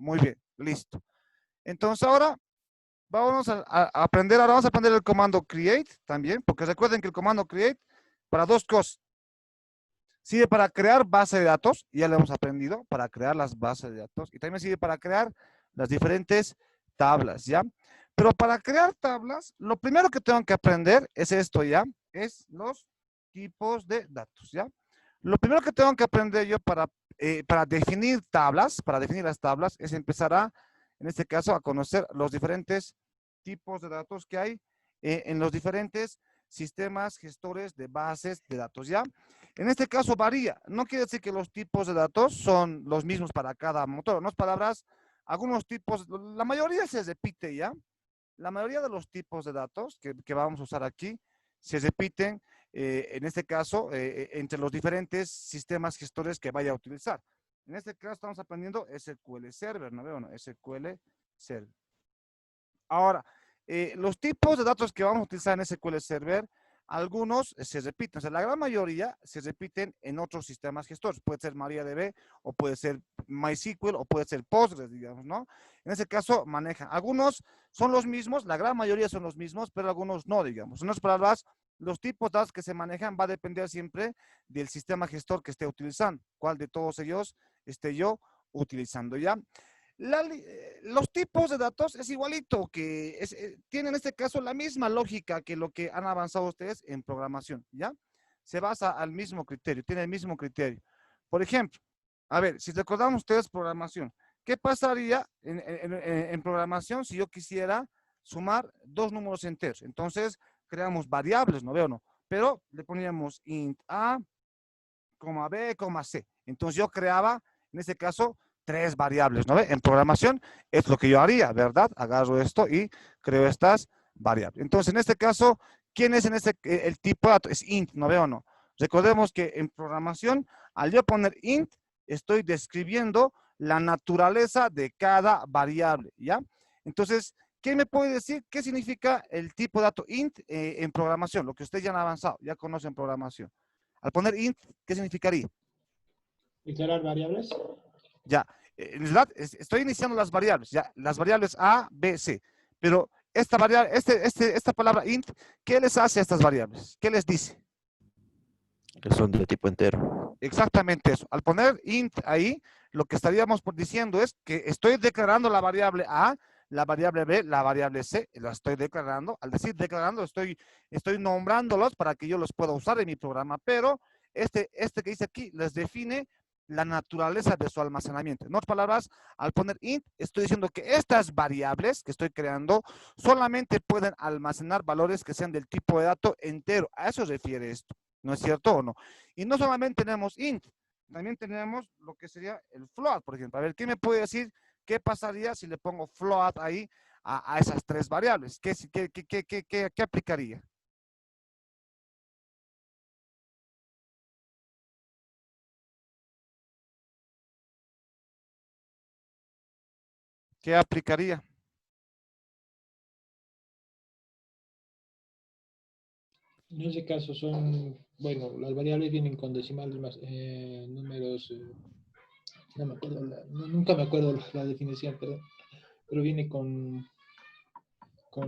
Muy bien, listo. Entonces ahora vamos a aprender, ahora vamos a aprender el comando create también, porque recuerden que el comando create para dos cosas. Sirve para crear base de datos, ya lo hemos aprendido, para crear las bases de datos, y también sirve para crear las diferentes tablas, ¿ya? Pero para crear tablas, lo primero que tengo que aprender es esto, ¿ya? Es los tipos de datos, ¿ya? Lo primero que tengo que aprender yo para definir tablas, para definir las tablas, es empezar en este caso, a conocer los diferentes tipos de datos que hay en los diferentes sistemas gestores de bases de datos, ¿ya? En este caso varía. No quiere decir que los tipos de datos son los mismos para cada motor. En otras palabras, algunos tipos, la mayoría se repite, ¿ya? La mayoría de los tipos de datos que vamos a usar aquí se repiten, en este caso, entre los diferentes sistemas gestores que vaya a utilizar. En este caso estamos aprendiendo SQL Server, ¿no veo? No, SQL Server. Ahora, los tipos de datos que vamos a utilizar en SQL Server, algunos se repiten, o sea, la gran mayoría se repiten en otros sistemas gestores. Puede ser MariaDB, o puede ser MySQL, o puede ser Postgres, digamos, ¿no? En ese caso manejan. Algunos son los mismos, la gran mayoría son los mismos, pero algunos no, digamos. En otras palabras, los tipos de datos que se manejan va a depender siempre del sistema gestor que esté utilizando. ¿Cuál de todos ellos esté yo utilizando, ya? Los tipos de datos es igualito, tienen en este caso la misma lógica que lo que han avanzado ustedes en programación, ¿ya? Se basa al mismo criterio, tiene el mismo criterio. Por ejemplo, a ver, si recordamos ustedes programación, ¿qué pasaría en programación si yo quisiera sumar dos números enteros? Entonces, creamos variables, ¿no veo? No, pero le poníamos int a, b, c. Entonces yo creaba, en este caso, tres variables, ¿no ve? En programación es lo que yo haría, ¿verdad? Agarro esto y creo estas variables. Entonces, en este caso, ¿quién es el tipo de dato? Es int, ¿no veo o no? Recordemos que en programación, al yo poner int, estoy describiendo la naturaleza de cada variable, ¿ya? Entonces, ¿quién me puede decir qué significa el tipo de dato int en programación? Lo que ustedes ya han avanzado, ya conocen programación. Al poner int, ¿qué significaría? Declarar variables. Ya, en realidad estoy iniciando las variables, ya, las variables A, B, C, pero esta variable, esta palabra int, ¿qué les hace a estas variables? ¿Qué les dice? Que son de tipo entero. Exactamente eso. Al poner int ahí, lo que estaríamos diciendo es que estoy declarando la variable A, la variable B, la variable C, la estoy declarando. Al decir declarando, estoy nombrándolos para que yo los pueda usar en mi programa, pero este que dice aquí les define la naturaleza de su almacenamiento. En otras palabras, al poner int, estoy diciendo que estas variables que estoy creando solamente pueden almacenar valores que sean del tipo de dato entero. A eso se refiere esto. ¿No es cierto o no? Y no solamente tenemos int, también tenemos lo que sería el float, por ejemplo. A ver, ¿qué me puede decir qué pasaría si le pongo float ahí a esas tres variables? ¿Qué aplicaría? ¿Qué aplicaría? En ese caso son, bueno, las variables vienen con decimales más, números, no me acuerdo, nunca me acuerdo la definición, pero viene con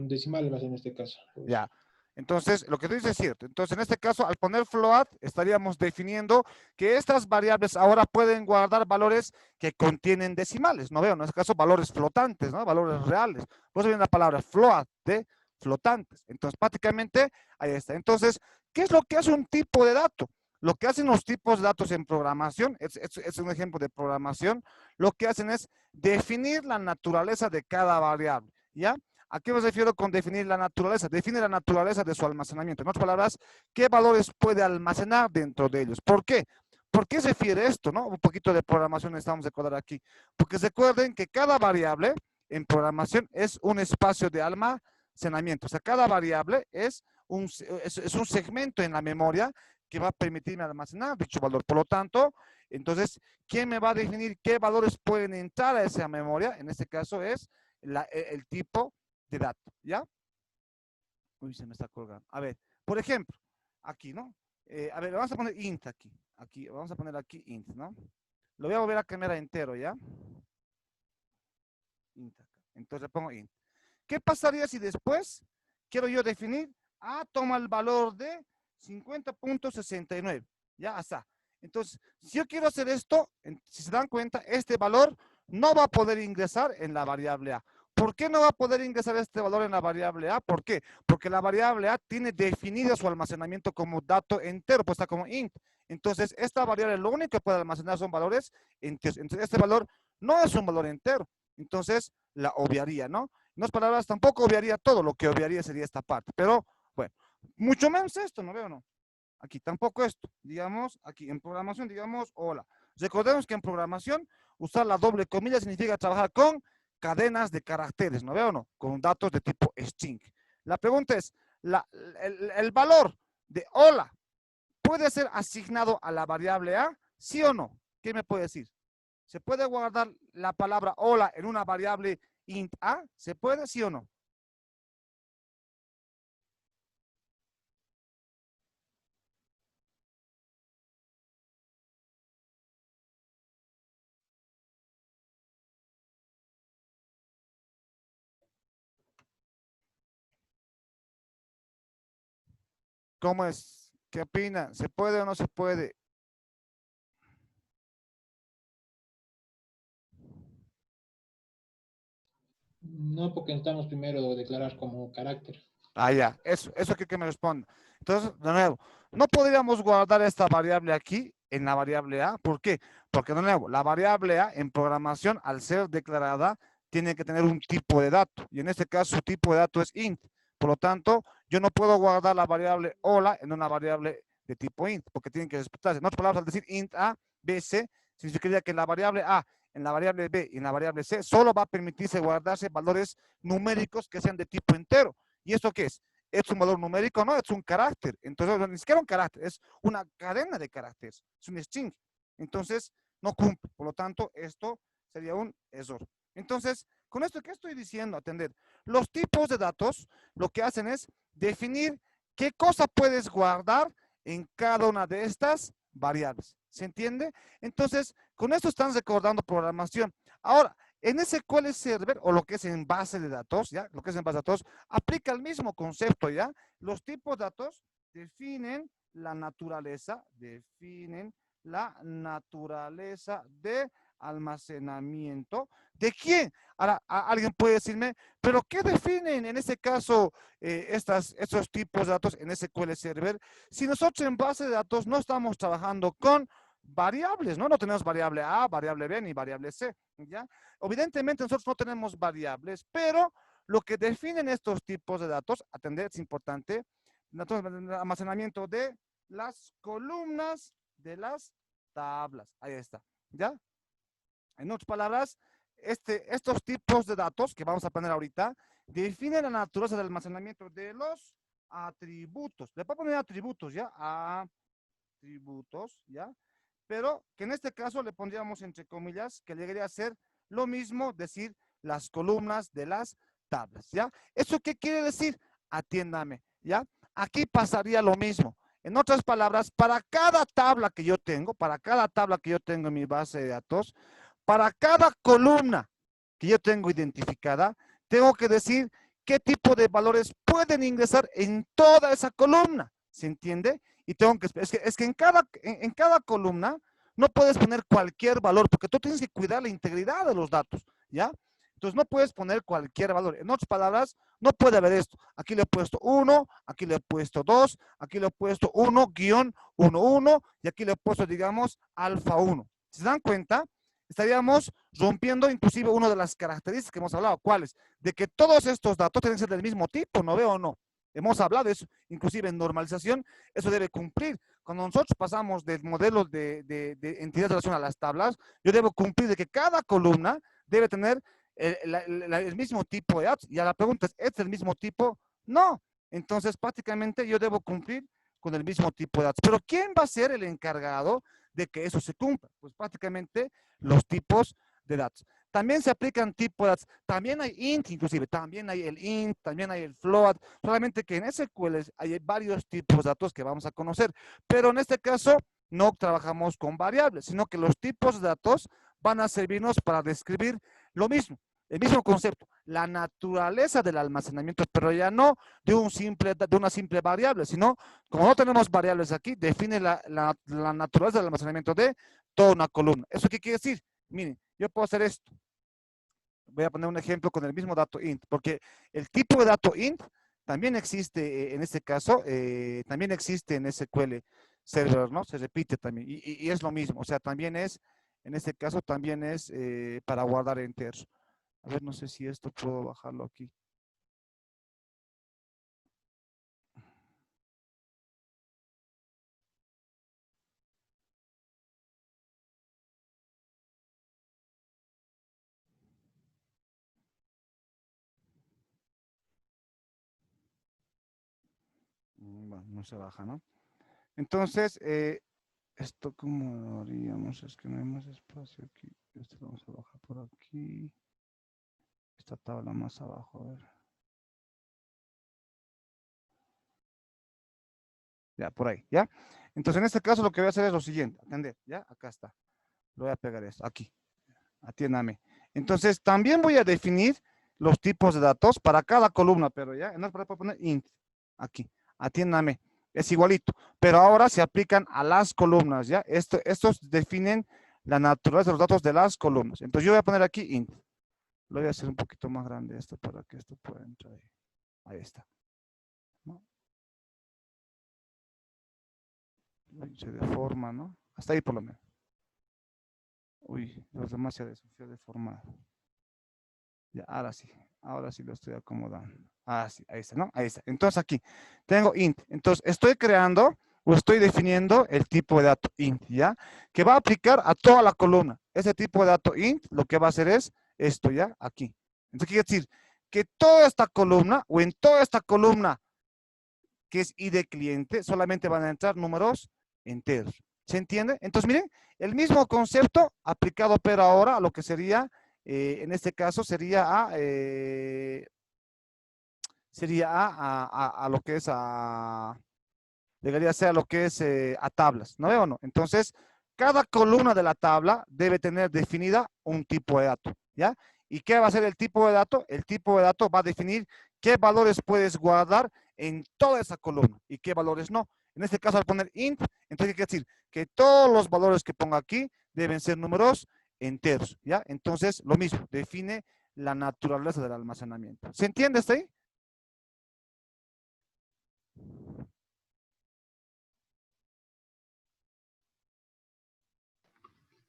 decimales más en este caso. Pues. Ya. Entonces, lo que tú dices es cierto. Entonces, en este caso, al poner float, estaríamos definiendo que estas variables ahora pueden guardar valores que contienen decimales. No veo, en este caso, valores flotantes, ¿no? Valores reales. Por eso viene la palabra float, de flotantes. Entonces, prácticamente, ahí está. Entonces, ¿qué es lo que hace un tipo de dato? Lo que hacen los tipos de datos en programación, es un ejemplo de programación, lo que hacen es definir la naturaleza de cada variable, ¿ya? ¿A qué me refiero con definir la naturaleza? Define la naturaleza de su almacenamiento. En otras palabras, ¿qué valores puede almacenar dentro de ellos? ¿Por qué? ¿Por qué se refiere esto? ¿No? Un poquito de programación necesitamos recordar aquí. Porque recuerden que cada variable en programación es un espacio de almacenamiento. O sea, cada variable es un segmento en la memoria que va a permitirme almacenar dicho valor. Por lo tanto, entonces, ¿quién me va a definir qué valores pueden entrar a esa memoria? En este caso es el tipo de dato, ¿ya? Uy, se me está colgando. A ver, por ejemplo, aquí, ¿no? A ver, vamos a poner int aquí. Aquí, vamos a poner aquí int, ¿no? Lo voy a volver a cambiar a entero, ¿ya? int acá. Entonces le pongo int. ¿Qué pasaría si después quiero yo definir? Toma el valor de 50.69. Ya está. Entonces, si yo quiero hacer esto, si se dan cuenta, este valor no va a poder ingresar en la variable A. ¿Por qué no va a poder ingresar este valor en la variable A? ¿Por qué? Porque la variable A tiene definido su almacenamiento como dato entero, pues está como int. Entonces, esta variable lo único que puede almacenar son valores enteros. Entonces, este valor no es un valor entero. Entonces, la obviaría, ¿no? En otras palabras, tampoco obviaría todo. Lo que obviaría sería esta parte. Pero, bueno, mucho menos esto, ¿no veo, no? Aquí tampoco esto. Digamos, aquí en programación, digamos, hola. Recordemos que en programación, usar la doble comilla significa trabajar con cadenas de caracteres, ¿no veo o no? Con datos de tipo string. La pregunta es, el valor de hola puede ser asignado a la variable A, ¿sí o no? ¿Qué me puede decir? ¿Se puede guardar la palabra hola en una variable int A? ¿Se puede, sí o no? ¿Cómo es? ¿Qué opinan? ¿Se puede o no se puede? No, porque necesitamos primero declarar como carácter. Ya, eso que me responda. Entonces, de nuevo, no podríamos guardar esta variable aquí en la variable A. ¿Por qué? Porque, de nuevo, la variable A en programación, al ser declarada, tiene que tener un tipo de dato. Y en este caso, su tipo de dato es int. Por lo tanto, yo no puedo guardar la variable hola en una variable de tipo int, porque tienen que respetarse. En otras palabras, al decir int A, B, C, significaría que la variable A en la variable B y en la variable C solo va a permitirse guardarse valores numéricos que sean de tipo entero. ¿Y esto qué es? ¿Es un valor numérico? No, es un carácter. Entonces, ni siquiera un carácter, es una cadena de caracteres, es un string. Entonces, no cumple. Por lo tanto, esto sería un error. Entonces, con esto, ¿qué estoy diciendo? Atender. Los tipos de datos lo que hacen es definir qué cosa puedes guardar en cada una de estas variables. ¿Se entiende? Entonces, con esto están recordando programación. Ahora, en SQL Server, o lo que es en base de datos, ¿ya? Lo que es en base de datos, aplica el mismo concepto, ¿ya? Los tipos de datos definen la naturaleza de almacenamiento. ¿De quién? Ahora, alguien puede decirme, ¿pero qué definen en ese caso estos tipos de datos en SQL Server? Si nosotros en base de datos no estamos trabajando con variables, ¿no? No tenemos variable A, variable B ni variable C, ¿ya? Evidentemente nosotros no tenemos variables, pero lo que definen estos tipos de datos, atender, es importante, el almacenamiento de las columnas de las tablas. Ahí está, ¿ya? En otras palabras, estos tipos de datos que vamos a poner ahorita definen la naturaleza del almacenamiento de los atributos. Le puedo poner atributos, ¿ya? Atributos, ¿ya? Pero que en este caso le pondríamos entre comillas que llegaría a ser lo mismo, decir las columnas de las tablas, ¿ya? ¿Eso qué quiere decir? Atiéndame, ¿ya? Aquí pasaría lo mismo. En otras palabras, para cada tabla que yo tengo, en mi base de datos, para cada columna que yo tengo identificada, tengo que decir qué tipo de valores pueden ingresar en toda esa columna, ¿se entiende? Y tengo que, es que en cada columna no puedes poner cualquier valor, porque tú tienes que cuidar la integridad de los datos, ¿ya? Entonces no puedes poner cualquier valor. En otras palabras, no puede haber esto. Aquí le he puesto 1, aquí le he puesto 2, aquí le he puesto 1-11 y aquí le he puesto, digamos, alfa 1. ¿Se dan cuenta? Estaríamos rompiendo inclusive una de las características que hemos hablado. ¿Cuáles? De que todos estos datos tienen que ser del mismo tipo, ¿no veo o no? Hemos hablado de eso, inclusive en normalización, eso debe cumplir. Cuando nosotros pasamos del modelo de entidad de relación a las tablas, yo debo cumplir de que cada columna debe tener el mismo tipo de datos. Y a la pregunta ¿es el mismo tipo? No. Entonces, prácticamente yo debo cumplir con el mismo tipo de datos. Pero ¿quién va a ser el encargado de que eso se cumpla? Pues prácticamente los tipos de datos. También se aplican tipos de datos. También hay int, inclusive. También hay el int, también hay el float. Solamente que en SQL hay varios tipos de datos que vamos a conocer. Pero en este caso no trabajamos con variables, sino que los tipos de datos van a servirnos para describir lo mismo. El mismo concepto, la naturaleza del almacenamiento, pero ya no de una simple variable, sino como no tenemos variables aquí, define la naturaleza del almacenamiento de toda una columna. ¿Eso qué quiere decir? Miren, yo puedo hacer esto. Voy a poner un ejemplo con el mismo dato int, porque el tipo de dato int también existe en este caso, también existe en SQL Server, ¿no? Se repite también, y es lo mismo, o sea, también es, en este caso también es para guardar enteros. A ver, no sé si esto puedo bajarlo aquí. Bueno, no se baja, ¿no? Entonces, esto cómo lo haríamos, es que no hay más espacio aquí. Esto lo vamos a bajar por aquí. Esta tabla más abajo, a ver. Ya, por ahí, ¿ya? Entonces, en este caso lo que voy a hacer es lo siguiente, atender, ¿ya? Acá está. Lo voy a pegar esto, aquí. Atiéndame. Entonces, también voy a definir los tipos de datos para cada columna, pero ya, no puedo poner int, aquí. Atiéndame. Es igualito, pero ahora se aplican a las columnas, ¿ya? Estos definen la naturaleza de los datos de las columnas. Entonces, yo voy a poner aquí int. Lo voy a hacer un poquito más grande esto para que esto pueda entrar ahí. Ahí está. ¿No? Se deforma, ¿no? Hasta ahí por lo menos. Uy, los demás se ha deformado. Ya, ahora sí lo estoy acomodando. Ah, sí, ahí está, ¿no? Ahí está. Entonces aquí tengo int. Entonces estoy creando o estoy definiendo el tipo de dato int, ¿ya? Que va a aplicar a toda la columna. Ese tipo de dato int lo que va a hacer es esto, ¿ya? Aquí. Entonces quiere decir que toda esta columna o en toda esta columna que es id cliente, solamente van a entrar números enteros. ¿Se entiende? Entonces, miren, el mismo concepto aplicado pero ahora a lo que sería, en este caso, sería a lo que es llegaría a ser a lo que es a tablas, ¿no veo o no? Entonces, cada columna de la tabla debe tener definida un tipo de dato, ¿ya? ¿Y qué va a ser el tipo de dato? El tipo de dato va a definir qué valores puedes guardar en toda esa columna y qué valores no. En este caso, al poner int, entonces quiere decir que todos los valores que ponga aquí deben ser números enteros, ¿ya? Entonces, lo mismo, define la naturaleza del almacenamiento. ¿Se entiende hasta ahí?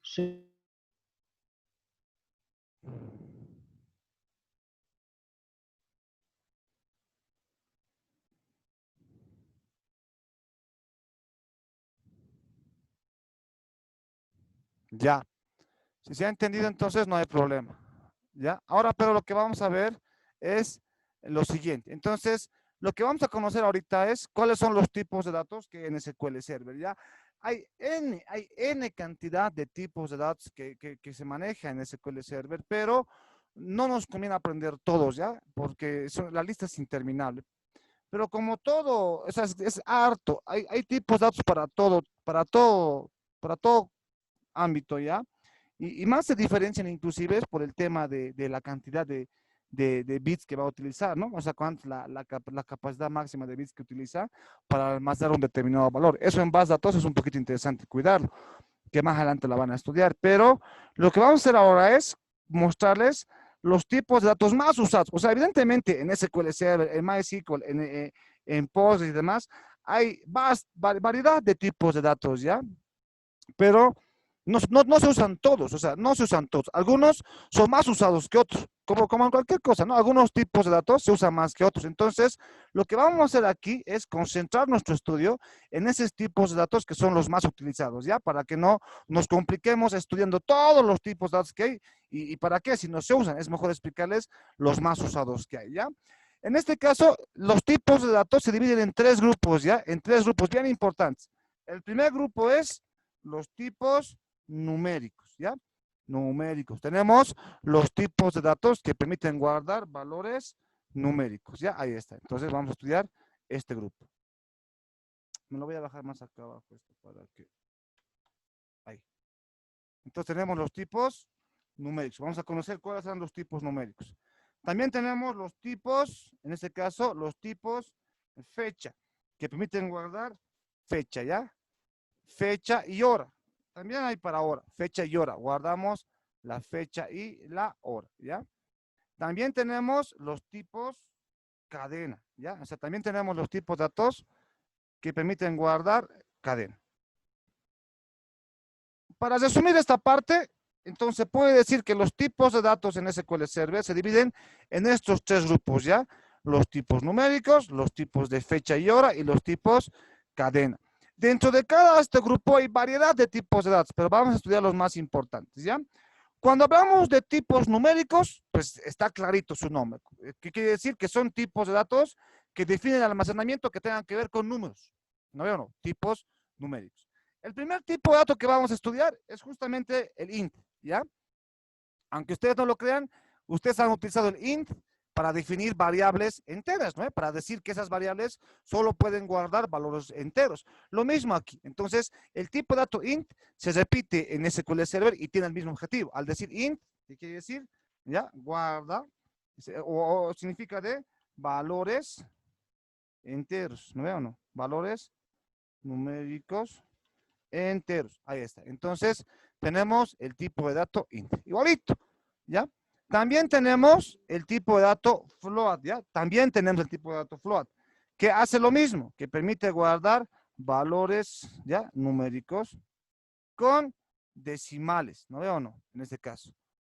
Sí. Ya. Si se ha entendido, entonces no hay problema. ¿Ya? Ahora, pero lo que vamos a ver es lo siguiente. Entonces, lo que vamos a conocer ahorita es cuáles son los tipos de datos que en SQL Server, ¿ya? Hay N cantidad de tipos de datos que se maneja en SQL Server, pero no nos conviene aprender todos, ¿ya? Porque la lista es interminable. Pero como todo, o sea, es harto. Hay tipos de datos para todo ámbito, ¿ya? Y más se diferencian inclusive es por el tema de la cantidad de bits que va a utilizar, ¿no? O sea, cuánto la capacidad máxima de bits que utiliza para almacenar un determinado valor. Eso en base a datos es un poquito interesante cuidarlo, que más adelante la van a estudiar. Pero lo que vamos a hacer ahora es mostrarles los tipos de datos más usados. O sea, evidentemente en SQL Server, en MySQL, en Postgres y demás, hay variedad de tipos de datos, ¿ya? Pero no se usan todos, o sea, no se usan todos. Algunos son más usados que otros, como en cualquier cosa, ¿no? Algunos tipos de datos se usan más que otros. Entonces, lo que vamos a hacer aquí es concentrar nuestro estudio en esos tipos de datos que son los más utilizados, ¿ya? Para que no nos compliquemos estudiando todos los tipos de datos que hay. ¿Y para qué? Si no se usan, es mejor explicarles los más usados que hay, ¿ya? En este caso, los tipos de datos se dividen en tres grupos, ¿ya? En tres grupos bien importantes. El primer grupo es los tipos numéricos, ¿ya? Numéricos. Tenemos los tipos de datos que permiten guardar valores numéricos, ¿ya? Ahí está. Entonces vamos a estudiar este grupo. Me lo voy a bajar más acá abajo esto para que... Ahí. Entonces tenemos los tipos numéricos. Vamos a conocer cuáles son los tipos numéricos. También tenemos los tipos, en este caso, los tipos fecha, que permiten guardar fecha, ¿ya? Fecha y hora. También hay para hora, fecha y hora. Guardamos la fecha y la hora, ¿ya? También tenemos los tipos cadena, ¿ya? O sea, también tenemos los tipos de datos que permiten guardar cadena. Para resumir esta parte, entonces puede decir que los tipos de datos en SQL Server se dividen en estos tres grupos, ¿ya? Los tipos numéricos, los tipos de fecha y hora y los tipos cadena. Dentro de cada este grupo hay variedad de tipos de datos, pero vamos a estudiar los más importantes, ¿ya? Cuando hablamos de tipos numéricos, pues está clarito su nombre. ¿Qué quiere decir? Que son tipos de datos que definen el almacenamiento que tengan que ver con números. ¿No veo? No, tipos numéricos. El primer tipo de dato que vamos a estudiar es justamente el int, ¿ya? Aunque ustedes no lo crean, ustedes han utilizado el int para definir variables enteras, ¿no? Para decir que esas variables solo pueden guardar valores enteros. Lo mismo aquí. Entonces, el tipo de dato int se repite en SQL Server y tiene el mismo objetivo. Al decir int, ¿qué quiere decir? ¿Ya? Guarda, o significa de valores enteros, ¿no veo o no? Valores numéricos enteros. Ahí está. Entonces, tenemos el tipo de dato int. Igualito, ¿ya? También tenemos el tipo de dato float, ¿ya? También tenemos el tipo de dato float, que hace lo mismo, que permite guardar valores, ¿ya? Numéricos con decimales, ¿no veo o no? En este caso,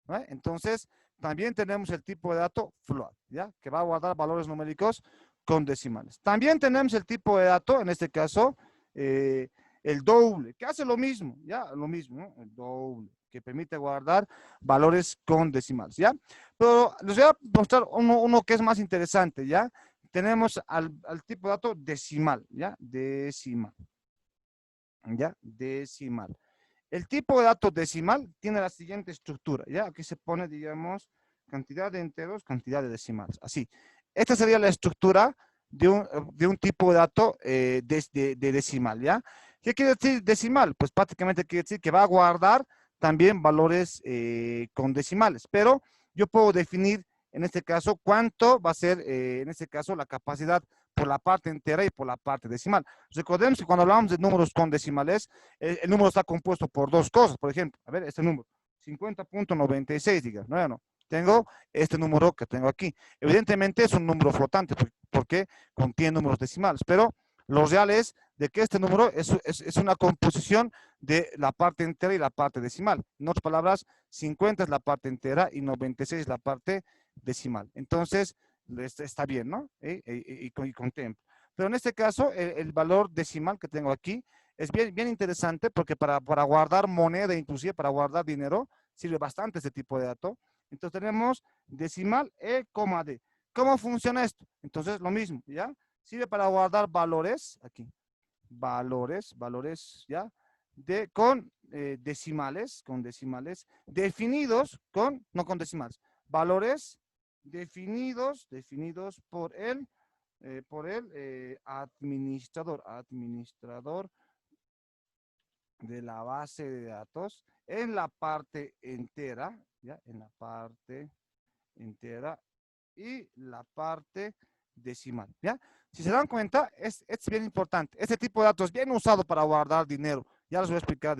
¿no? Entonces, también tenemos el tipo de dato float, ¿ya? Que va a guardar valores numéricos con decimales. También tenemos el tipo de dato, en este caso, el doble, que hace lo mismo, ¿ya? Lo mismo, ¿no? El doble, que permite guardar valores con decimales, ¿ya? Pero les voy a mostrar uno que es más interesante, ¿ya? Tenemos al tipo de dato decimal, ¿ya? Decimal, ¿ya? Decimal. El tipo de dato decimal tiene la siguiente estructura, ¿ya? Aquí se pone, digamos, cantidad de enteros, cantidad de decimales, así. Esta sería la estructura de un tipo de dato de decimal, ¿ya? ¿Qué quiere decir decimal? Pues prácticamente quiere decir que va a guardar también valores con decimales, pero yo puedo definir en este caso cuánto va a ser, en este caso, la capacidad por la parte entera y por la parte decimal. Recordemos que cuando hablamos de números con decimales, el número está compuesto por dos cosas. Por ejemplo, a ver, este número, 50.96, digamos, ¿no? No. Tengo este número que tengo aquí. Evidentemente es un número flotante porque contiene números decimales, pero lo real es de que este número es una composición de la parte entera y la parte decimal. En otras palabras, 50 es la parte entera y 96 es la parte decimal. Entonces, está bien, ¿no? Y contempla. Pero en este caso, el valor decimal que tengo aquí es bien interesante porque para guardar moneda, inclusive para guardar dinero, sirve bastante este tipo de dato. Entonces tenemos decimal E, D. ¿Cómo funciona esto? Entonces lo mismo, ¿ya? Sirve para guardar valores, aquí, valores, ¿ya? Con decimales, definidos no con decimales, valores definidos por el administrador de la base de datos en la parte entera, ¿ya? En la parte entera y la parte decimal, ¿ya? Si se dan cuenta, es bien importante. Este tipo de datos es bien usado para guardar dinero. Ya les voy a explicar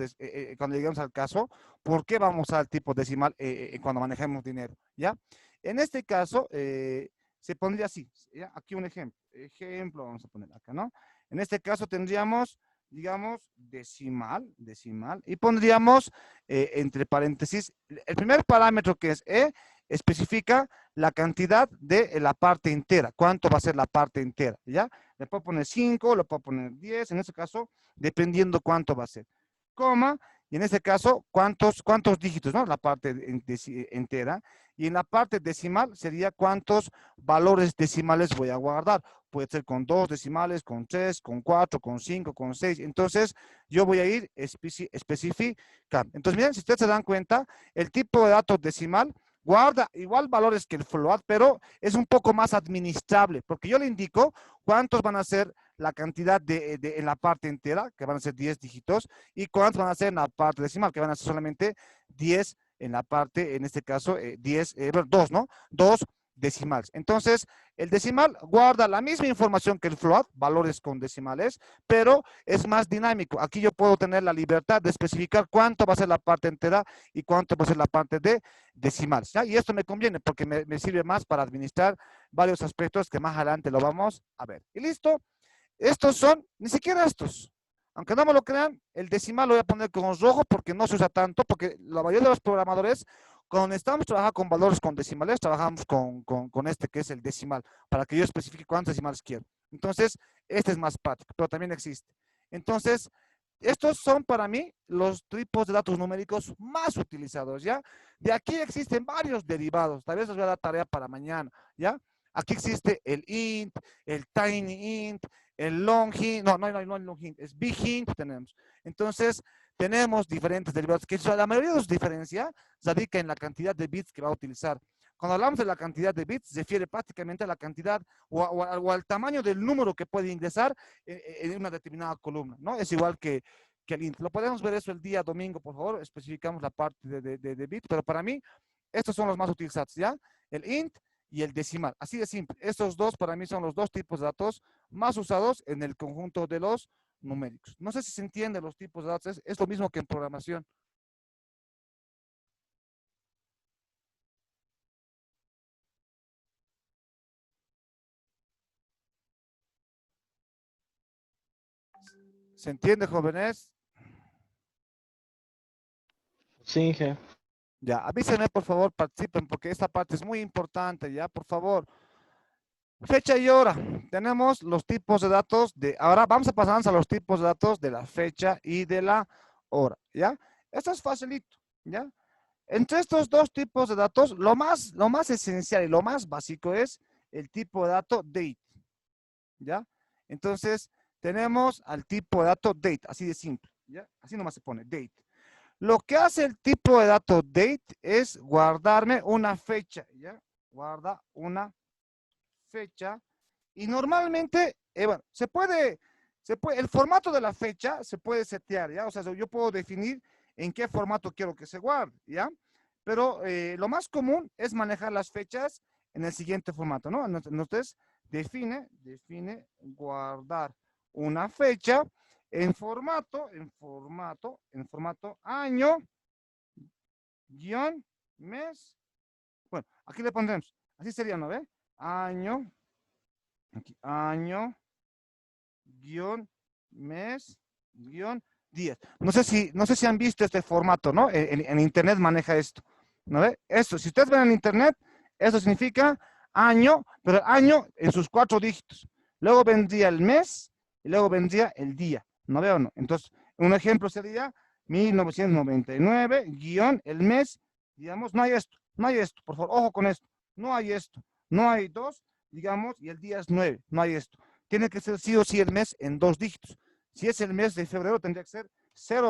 cuando lleguemos al caso por qué vamos al tipo decimal cuando manejemos dinero, ¿ya? En este caso, se pondría así, ¿ya? Aquí un ejemplo. Ejemplo, vamos a poner acá, ¿no? En este caso tendríamos, digamos, decimal, y pondríamos entre paréntesis, el primer parámetro que es E, especifica la cantidad de la parte entera, cuánto va a ser la parte entera, ¿ya? Le puedo poner 5, le puedo poner 10, en este caso, dependiendo cuánto va a ser. Coma, y en este caso, cuántos dígitos, ¿no? La parte entera. Y en la parte decimal sería cuántos valores decimales voy a guardar. Puede ser con 2 decimales, con 3, con 4, con 5, con 6. Entonces, yo voy a ir especificando. Entonces, miren, si ustedes se dan cuenta, el tipo de dato decimal guarda igual valores que el float, pero es un poco más administrable, porque yo le indico cuántos van a ser la cantidad en la parte entera, que van a ser 10 dígitos, y cuántos van a ser en la parte decimal, que van a ser solamente 10 en la parte, en este caso, 2, ¿no? 2 decimales. Entonces, el decimal guarda la misma información que el float, valores con decimales, pero es más dinámico. Aquí yo puedo tener la libertad de especificar cuánto va a ser la parte entera y cuánto va a ser la parte de decimales, ¿ya? Y esto me conviene porque me sirve más para administrar varios aspectos que más adelante lo vamos a ver. Y listo. Estos son, ni siquiera estos. Aunque no me lo crean, el decimal lo voy a poner con rojo porque no se usa tanto, porque la mayoría de los programadores, cuando estamos trabajando con valores con decimales, trabajamos con este que es el decimal, para que yo especifique cuántos decimales quiero. Entonces, este es más práctico, pero también existe. Entonces, estos son para mí los tipos de datos numéricos más utilizados, ¿ya? De aquí existen varios derivados, tal vez les voy a dar tarea para mañana, ¿ya? Aquí existe el int, el tiny int, el long int, no el long int, es big int tenemos. Entonces, tenemos diferentes derivados que la mayoría de sus diferencias radica en la cantidad de bits que va a utilizar. Cuando hablamos de la cantidad de bits, se refiere prácticamente a la cantidad o al tamaño del número que puede ingresar en una determinada columna, ¿no? Es igual que el int. Lo podemos ver eso el día domingo, por favor, especificamos la parte de bits, pero para mí, estos son los más utilizados, ¿ya? El int y el decimal, así de simple. Estos dos para mí son los dos tipos de datos más usados en el conjunto de los numéricos. No sé si se entiende los tipos de datos, es lo mismo que en programación. ¿Se entiende, jóvenes? Sí, jefe. Ya, avísenme, por favor, participen, porque esta parte es muy importante, ya, por favor. Fecha y hora. Tenemos los tipos de datos de... Ahora vamos a pasar a los tipos de datos de la fecha y de la hora, ¿ya? Esto es facilito, ¿ya? Entre estos dos tipos de datos, lo más esencial y lo más básico es el tipo de dato date, ¿ya? Entonces, tenemos al tipo de dato date, así de simple, ¿ya? Así nomás se pone, date. Lo que hace el tipo de dato date es guardarme una fecha, ¿ya? Guarda una fecha y normalmente, bueno, el formato de la fecha se puede setear, ¿ya? O sea, yo puedo definir en qué formato quiero que se guarde, ¿ya? Pero lo más común es manejar las fechas en el siguiente formato, ¿no? Entonces, define guardar una fecha en formato año, guión, mes. Bueno, aquí le pondremos, así sería, ¿no ve? Año, aquí, año, guión, mes, guión, días. No sé si han visto este formato, ¿no? En internet maneja esto, ¿no ve? Esto, si ustedes ven en internet, eso significa año, pero año en sus 4 dígitos. Luego vendría el mes y luego vendría el día, ¿no veo? No. Entonces, un ejemplo sería 1999, guión, el mes, digamos, no hay esto, por favor, ojo con esto, no hay esto, no hay 2, digamos, y el día es 9, no hay esto. Tiene que ser sí o sí el mes en 2 dígitos. Si es el mes de febrero, tendría que ser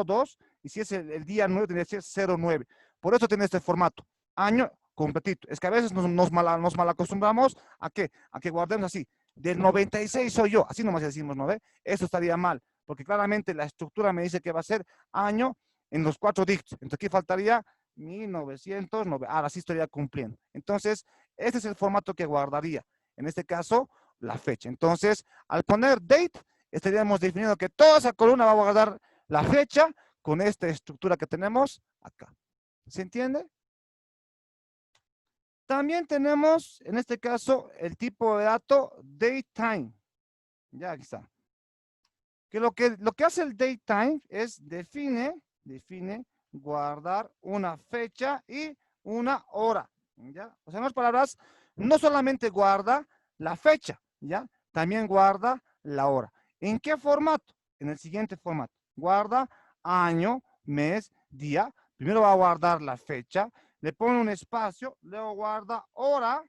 02, y si es el día 9, tendría que ser 09. Por eso tiene este formato, año completito. Es que a veces nos mal acostumbramos a que guardemos así. Del 96 soy yo, así nomás decimos, ¿no ve? Eso estaría mal, porque claramente la estructura me dice que va a ser año en los 4 dígitos. Entonces aquí faltaría 1909. Ahora sí estaría cumpliendo. Entonces, este es el formato que guardaría. En este caso, la fecha. Entonces, al poner date, estaríamos definiendo que toda esa columna va a guardar la fecha con esta estructura que tenemos acá. ¿Se entiende? También tenemos, en este caso, el tipo de dato datetime. Ya, aquí está. Que lo que hace el datetime es define guardar una fecha y una hora. ¿Ya? O sea, en otras palabras, no solamente guarda la fecha, ¿ya? También guarda la hora. ¿En qué formato? En el siguiente formato. Guarda año, mes, día. Primero va a guardar la fecha, le pone un espacio, luego guarda hora,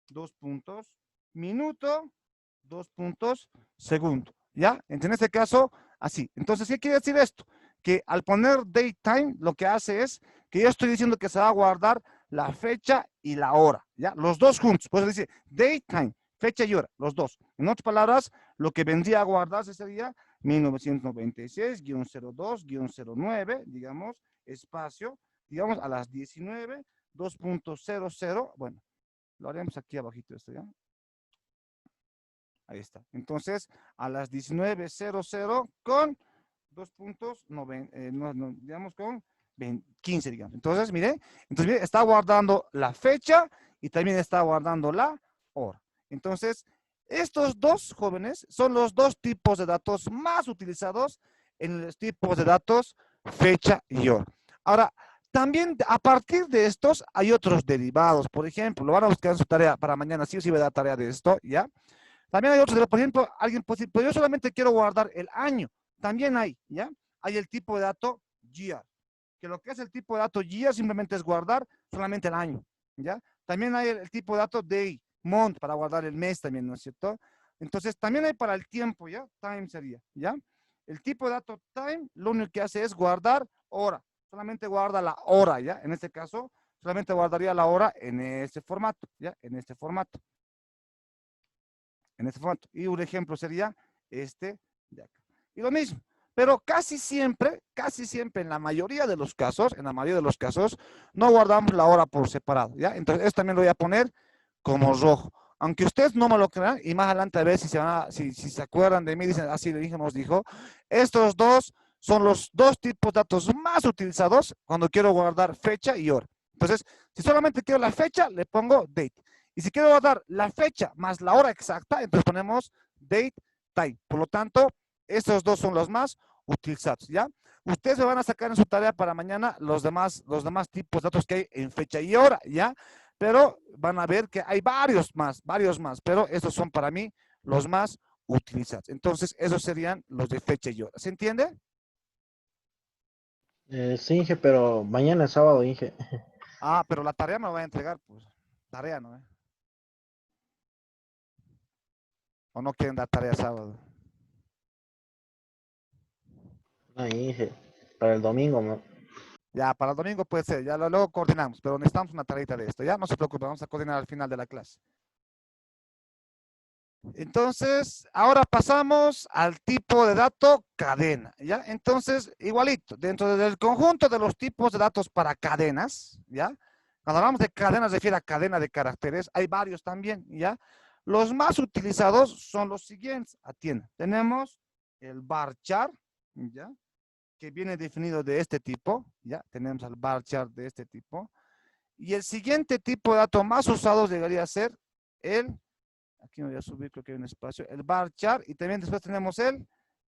2 puntos, minuto, 2 puntos, segundo. ¿Ya? En este caso, así. Entonces, ¿qué quiere decir esto? Que al poner datetime, lo que hace es que yo estoy diciendo que se va a guardar la fecha y la hora, ¿ya? Los dos juntos. Pues dice datetime, fecha y hora, los dos. En otras palabras, lo que vendría a guardarse sería 1996-02-09, digamos, espacio, digamos a las 19, 2.00, bueno, lo haremos aquí abajito esto, ¿ya? Ahí está. Entonces, a las 19:00 con 2.90, digamos con 15, digamos. Entonces, mire, está guardando la fecha y también está guardando la hora. Entonces, estos dos jóvenes son los dos tipos de datos más utilizados en los tipos de datos fecha y hora. Ahora, también a partir de estos hay otros derivados. Por ejemplo, lo van a buscar en su tarea para mañana, sí o sí va a dar tarea de esto, ¿ya? También hay otros, por ejemplo, alguien puede decir, pero yo solamente quiero guardar el año. También hay, ¿ya? Hay el tipo de dato year, que lo que es el tipo de dato year simplemente es guardar solamente el año, ¿ya? También hay el tipo de dato day, month, para guardar el mes también, ¿no es cierto? Entonces, también hay para el tiempo, ¿ya? Time sería, ¿ya? El tipo de dato time, lo único que hace es guardar hora. Solamente guarda la hora, ¿ya? En este caso, solamente guardaría la hora en este formato, ¿ya? En este formato. En este formato. Y un ejemplo sería este de acá. Y lo mismo, pero casi siempre, en la mayoría de los casos, no guardamos la hora por separado, ¿ya? Entonces, esto también lo voy a poner como rojo. Aunque ustedes no me lo crean, y más adelante a ver si se acuerdan de mí, dicen, así le dijimos, dijo, estos dos son los dos tipos de datos más utilizados cuando quiero guardar fecha y hora. Entonces, si solamente quiero la fecha, le pongo date. Y si quiero guardar la fecha más la hora exacta, entonces ponemos date, time. Por lo tanto, estos dos son los más utilizados, ¿ya? Ustedes me van a sacar en su tarea para mañana los demás tipos de datos que hay en fecha y hora, ¿ya? Pero van a ver que hay varios más, pero estos son para mí los más utilizados. Entonces, esos serían los de fecha y hora. ¿Se entiende? Sí, Inge, pero mañana es sábado, Inge. Ah, pero la tarea me la voy a entregar, pues. Tarea, ¿no? ¿O no quieren dar tarea sábado? No, Inge, para el domingo, ¿no? Ya, para el domingo puede ser, ya luego coordinamos, pero necesitamos una tareita de esto, ya no se preocupe, vamos a coordinar al final de la clase. Entonces, ahora pasamos al tipo de dato cadena, ¿ya? Entonces, igualito, dentro del conjunto de los tipos de datos para cadenas, ¿ya? Cuando hablamos de cadenas, refiere a cadena de caracteres, hay varios también, ¿ya? Los más utilizados son los siguientes, atiendan. Tenemos el varchar, ¿ya? Que viene definido de este tipo, ¿ya? Tenemos el varchar de este tipo. Y el siguiente tipo de dato más usado llegaría a ser el, aquí me voy a subir, creo que hay un espacio, el varchar, y también después tenemos el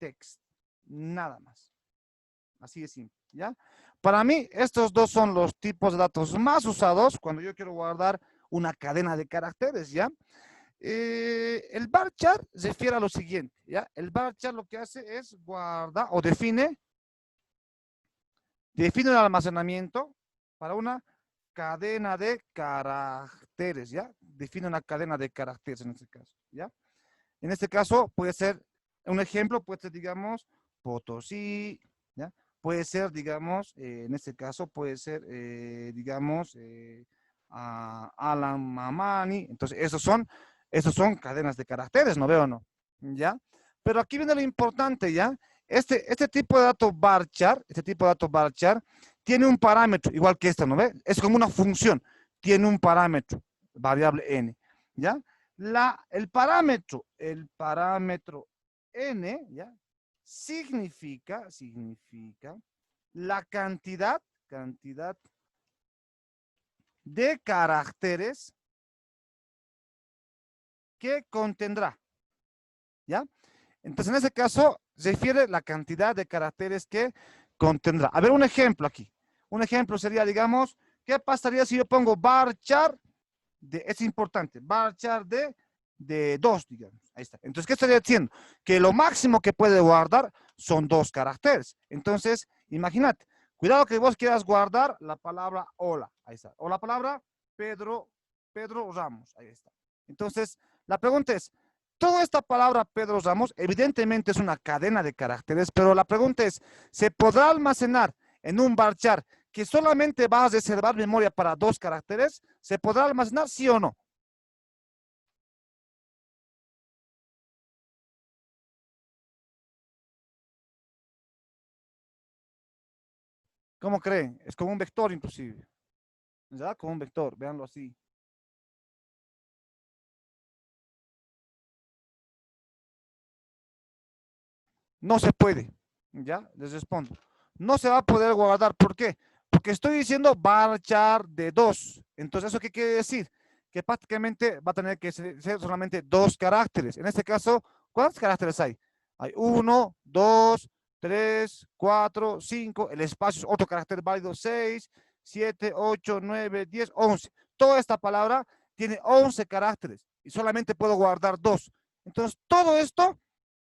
text, nada más. Así de simple, ¿ya? Para mí, estos dos son los tipos de datos más usados cuando yo quiero guardar una cadena de caracteres, ¿ya? El varchar se refiere a lo siguiente, ¿ya? El varchar lo que hace es guardar o define un almacenamiento para una cadena de caracteres, ¿ya? Define una cadena de caracteres en este caso, ¿ya? En este caso puede ser, un ejemplo puede ser, digamos, Potosí, ¿ya? Puede ser, digamos, en este caso puede ser, digamos, Alan Mamani. Entonces, esos son cadenas de caracteres, ¿no veo o no? ¿Ya? Pero aquí viene lo importante, ¿ya? Este tipo de dato varchar, tiene un parámetro, igual que esta, ¿no ve? Es como una función, tiene un parámetro, variable n, ¿ya? El parámetro n, ¿ya? Significa la cantidad de caracteres que contendrá, ¿ya? Entonces, en ese caso, se refiere la cantidad de caracteres que contendrá. A ver, un ejemplo aquí. Un ejemplo sería, digamos, ¿qué pasaría si yo pongo varchar es importante, varchar de 2, digamos. Ahí está. Entonces, ¿qué estaría diciendo? Que lo máximo que puede guardar son 2 caracteres. Entonces, imagínate, cuidado que vos quieras guardar la palabra hola. Ahí está. O la palabra Pedro Ramos. Ahí está. Entonces, la pregunta es, toda esta palabra Pedro Ramos, evidentemente es una cadena de caracteres, pero la pregunta es, ¿se podrá almacenar en un varchar que solamente vas a reservar memoria para 2 caracteres? ¿Se podrá almacenar, sí o no? ¿Cómo creen? Es como un vector inclusive. ¿Ya? Como un vector, véanlo así. No se puede. ¿Ya? Les respondo. No se va a poder guardar. ¿Por qué? Porque estoy diciendo varchar de 2. Entonces, ¿eso qué quiere decir? Que prácticamente va a tener que ser solamente 2 caracteres. En este caso, ¿cuántos caracteres hay? Hay 1, 2, 3, 4, 5. El espacio es otro carácter válido, 6, 7, 8, 9, 10, 11. Toda esta palabra tiene 11 caracteres y solamente puedo guardar 2. Entonces, todo esto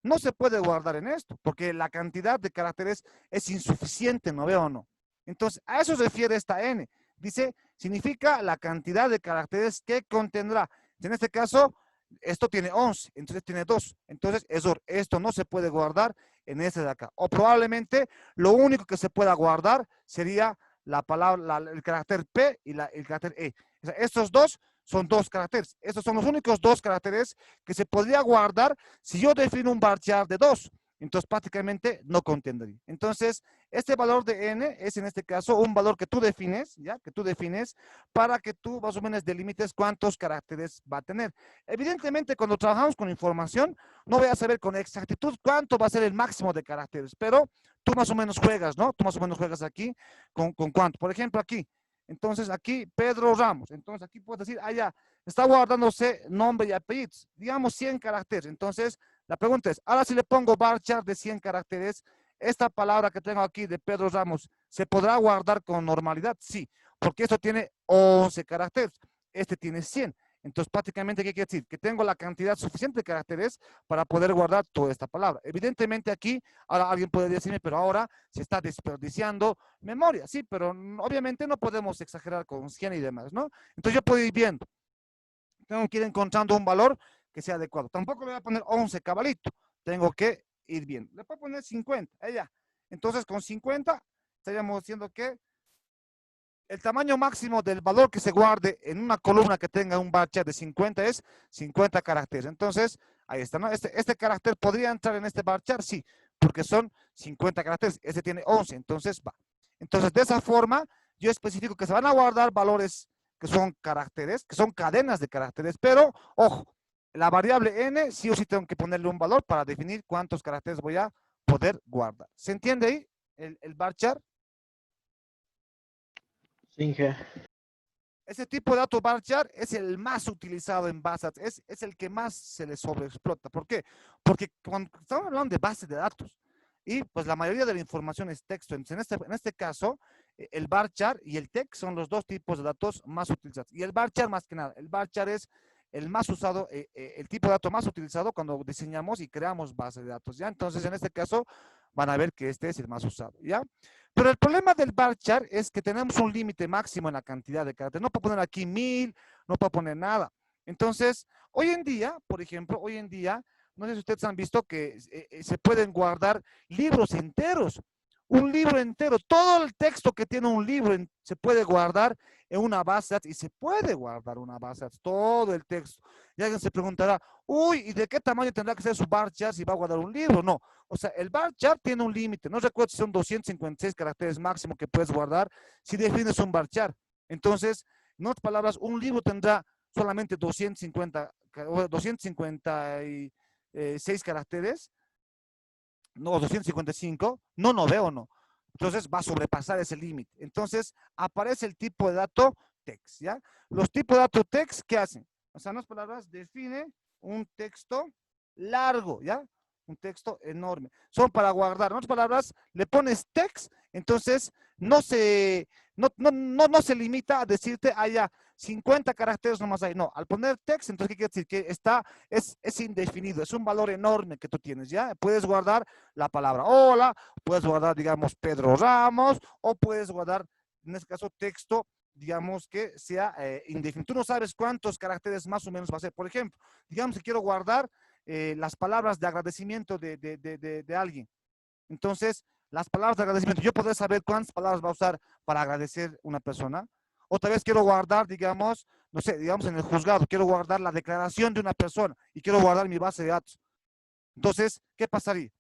no se puede guardar en esto, porque la cantidad de caracteres es insuficiente, ¿no veo o no? Entonces, a eso se refiere esta n. Dice, significa la cantidad de caracteres que contendrá. En este caso, esto tiene 11, entonces tiene 2. Entonces, esto no se puede guardar en este de acá. O probablemente lo único que se pueda guardar sería la palabra, el carácter P y el carácter E. O sea, estos dos son 2 caracteres. Estos son los únicos 2 caracteres que se podría guardar si yo defino un varchar de 2. Entonces prácticamente no contendría. Entonces, este valor de n es en este caso un valor que tú defines, ¿ya? Que tú defines para que tú más o menos delimites cuántos caracteres va a tener. Evidentemente, cuando trabajamos con información, no voy a saber con exactitud cuánto va a ser el máximo de caracteres, pero tú más o menos juegas, ¿no? Tú más o menos juegas aquí con cuánto. Por ejemplo, aquí. Entonces, aquí Pedro Ramos. Entonces, aquí puedes decir, ya, está guardándose nombre y apellidos. Digamos 100 caracteres. Entonces, la pregunta es, ahora si le pongo varchar de 100 caracteres, esta palabra que tengo aquí de Pedro Ramos, ¿se podrá guardar con normalidad? Sí, porque esto tiene 11 caracteres. Este tiene 100. Entonces, prácticamente, ¿qué quiere decir? Que tengo la cantidad suficiente de caracteres para poder guardar toda esta palabra. Evidentemente aquí, ahora alguien puede decirme, pero ahora se está desperdiciando memoria. Sí, pero obviamente no podemos exagerar con 100 y demás, ¿no? Entonces yo puedo ir viendo. Tengo que ir encontrando un valor que sea adecuado. Tampoco le voy a poner 11 cabalito. Tengo que ir viendo. Le puedo poner 50. Ya. Entonces con 50 estaríamos diciendo que el tamaño máximo del valor que se guarde en una columna que tenga un varchar de 50 es 50 caracteres. Entonces, ahí está, ¿no? Este carácter podría entrar en este varchar, sí, porque son 50 caracteres. Este tiene 11, entonces va. Entonces, de esa forma, yo especifico que se van a guardar valores que son caracteres, que son cadenas de caracteres, pero, ojo, la variable n sí o sí tengo que ponerle un valor para definir cuántos caracteres voy a poder guardar. ¿Se entiende ahí el varchar? Sí, je. Ese tipo de dato varchar es el más utilizado en bases, es el que más se le sobreexplota. ¿Por qué? Porque cuando estamos hablando de bases de datos y pues la mayoría de la información es texto. Entonces, en este caso, el varchar y el text son los dos tipos de datos más utilizados. Y el varchar más que nada, el varchar es el más usado, el tipo de dato más utilizado cuando diseñamos y creamos bases de datos, ¿ya? Entonces, en este caso, van a ver que este es el más usado, ¿ya? Pero el problema del varchar es que tenemos un límite máximo en la cantidad de caracteres. No puedo poner aquí 1000, no puedo poner nada. Entonces, hoy en día, por ejemplo, hoy en día, no sé si ustedes han visto que se pueden guardar libros enteros. Un libro entero, todo el texto que tiene un libro se puede guardar en una base de datos y se puede guardar una base de datos, todo el texto. Y alguien se preguntará, uy, ¿y de qué tamaño tendrá que ser su varchar si va a guardar un libro? No, o sea, el varchar tiene un límite. No recuerdo si son 256 caracteres máximo que puedes guardar si defines un varchar. Entonces, en otras palabras, un libro tendrá solamente 256 caracteres, no, 255, no veo, no. Entonces va a sobrepasar ese límite. Entonces aparece el tipo de dato text, ¿ya? Los tipos de dato text, ¿qué hacen? O sea, en otras palabras, define un texto largo, ¿ya? Un texto enorme. Son para guardar. En otras palabras, le pones text, entonces no se limita a decirte, ya, 50 caracteres nomás hay. No, al poner text, entonces, ¿qué quiere decir? Que es indefinido, es un valor enorme que tú tienes, ¿ya? Puedes guardar la palabra hola, puedes guardar, digamos, Pedro Ramos, o puedes guardar, en este caso, texto, digamos, que sea indefinido. Tú no sabes cuántos caracteres más o menos va a ser. Por ejemplo, digamos que quiero guardar las palabras de agradecimiento de alguien. Entonces, las palabras de agradecimiento, yo podré saber cuántas palabras va a usar para agradecer una persona. Otra vez quiero guardar, digamos, no sé, digamos en el juzgado, quiero guardar la declaración de una persona y quiero guardar mi base de datos. Entonces, ¿qué pasaría?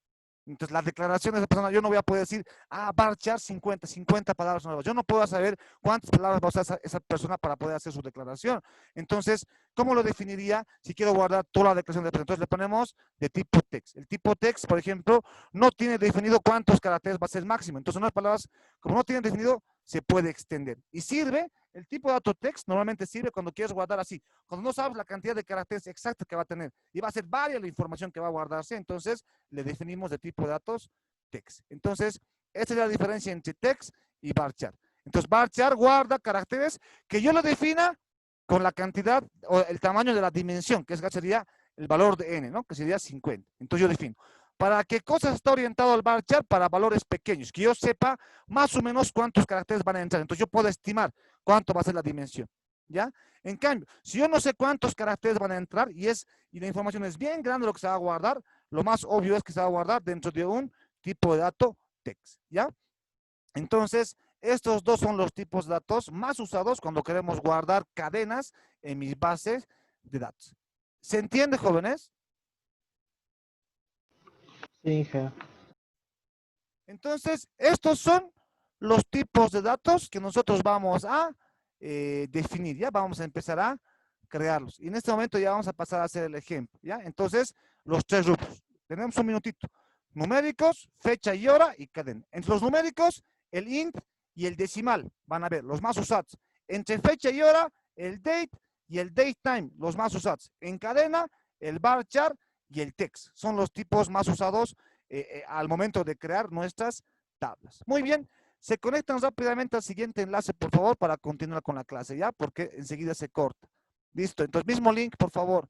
Entonces, la declaración de esa persona, yo no voy a poder decir, varchar 50 palabras nuevas. Yo no puedo saber cuántas palabras va a usar esa persona para poder hacer su declaración. Entonces, ¿cómo lo definiría si quiero guardar toda la declaración de la persona? Entonces, le ponemos de tipo text. El tipo text, por ejemplo, no tiene definido cuántos caracteres va a ser el máximo. Entonces, unas palabras, como no tienen definido, se puede extender. Y sirve, el tipo de dato text normalmente sirve cuando quieres guardar así. Cuando no sabes la cantidad de caracteres exactos que va a tener. Y va a ser varias la información que va a guardarse. Entonces, le definimos de tipo de datos text. Entonces, esa es la diferencia entre text y varchar. Entonces, varchar guarda caracteres que yo lo defina con la cantidad o el tamaño de la dimensión, que sería el valor de n, ¿no? Que sería 50. Entonces, yo defino. ¿Para qué cosas está orientado el varchar? Para valores pequeños, que yo sepa más o menos cuántos caracteres van a entrar. Entonces, yo puedo estimar cuánto va a ser la dimensión. ¿Ya? En cambio, si yo no sé cuántos caracteres van a entrar y la información es bien grande lo que se va a guardar, lo más obvio es que se va a guardar dentro de un tipo de dato text, ¿ya? Entonces, estos dos son los tipos de datos más usados cuando queremos guardar cadenas en mis bases de datos. ¿Se entiende, jóvenes? Sí, jefe. Entonces, estos son los tipos de datos que nosotros vamos a definir, ¿ya? Vamos a empezar a crearlos. Y en este momento ya vamos a pasar a hacer el ejemplo, ¿ya? Entonces, los tres grupos. Tenemos un minutito. Numéricos, fecha y hora y cadena. Entre los numéricos, el int y el decimal van a ver los más usados. Entre fecha y hora, el date y el datetime, los más usados. En cadena, el varchar y el text. Son los tipos más usados al momento de crear nuestras tablas. Muy bien, se conectan rápidamente al siguiente enlace, por favor, para continuar con la clase, ¿ya? Porque enseguida se corta. Listo, entonces mismo link, por favor.